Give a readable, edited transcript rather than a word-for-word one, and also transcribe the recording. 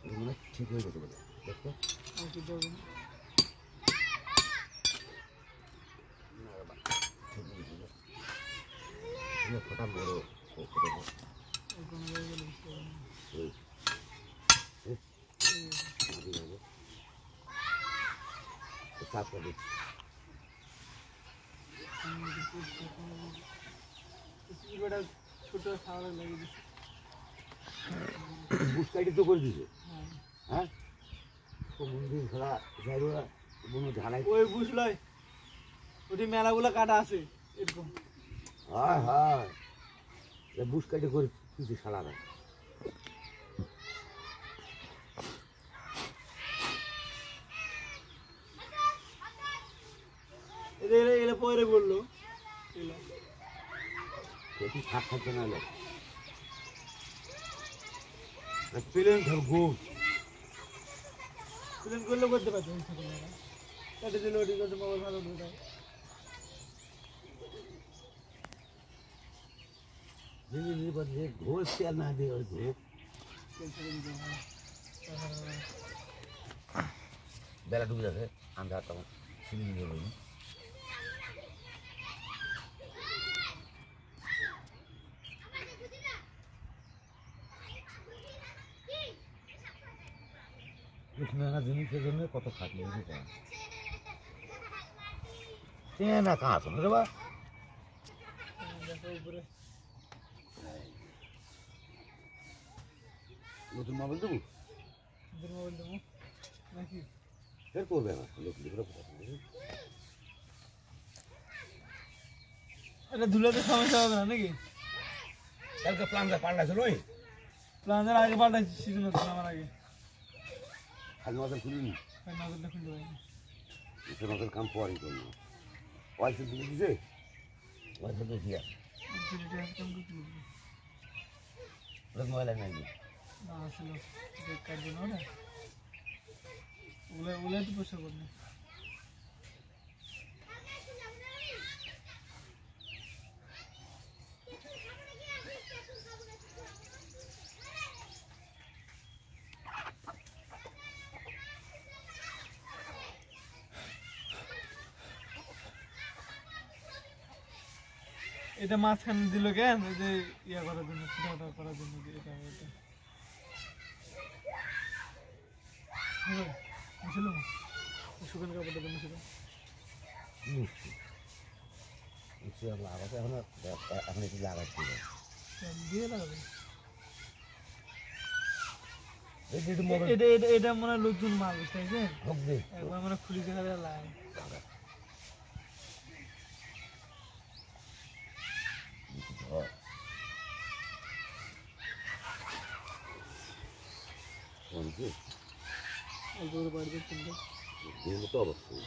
এগুলো ঠিক হয়ে যেতে বলে দেখতো ফটা বড় साफ कर दे इसकी बड़ा छोटा सारा लगे बुश काटी तो कर दीजिए हाँ तो मंदिर खड़ा जाएगा बुनो झाड़ाई ওই বুশ লয় ওটি মেলাগুলো কাটা আছে এরকম हाँ हाँ ये बुश काटी कर किसी खड़ा ना এলে পরে বললো এটি খাট খাচ্ছে না লোক প্লেন ধরবো প্লেন করলে করতে পারছো কেটে দিলে ওটি করতে মোবাইল ভালো ঢোকায় घोष क्या ना दे और बेला डूब जाते अंधा तो सीलिंग जो लोग उसमें ना जमीन के जमीन को तो खाट ले नहीं पाया क्या ना कहाँ सुन रहे बा नতুন মোবাইল দেবো নাকি ফের করবে না লোক লিখে এটা ধুলাতে সমস্যা হবে না নাকি কালকে প্ল্যানটা পাল্টাছিল ওই প্ল্যানের আগে পাল্টাইছি সিজন হচ্ছে আমার আগে খালি নজর খুলিনি নজরটা খুলতে পারিনি এটা নজর কাম পরই করলো ওয়াইসে দিয়ে দিছে ওয়াইসে তো ঠিক আছে ওটা মোবাইল নাই না আসলে বেকার জন্য না ওগুলো তো পয়সা করবে এটা মাঝখানে দিল কেন ওই যে ইয়া করার জন্য ফুটাটা করার জন্য এটা বুঝলো শুকানো কাপড়টা জন্য ছিল লাগাতে এখন একটু লাগাচ্ছি দিয়ে লাগাবে এটা এটা মনে হয় নতুন মাল বুঝতে পারছেন একবার মানে খুলি দেখা যায় লাগে অল্প করে বাড়ি দিচ্ছেন তো অবশ্যই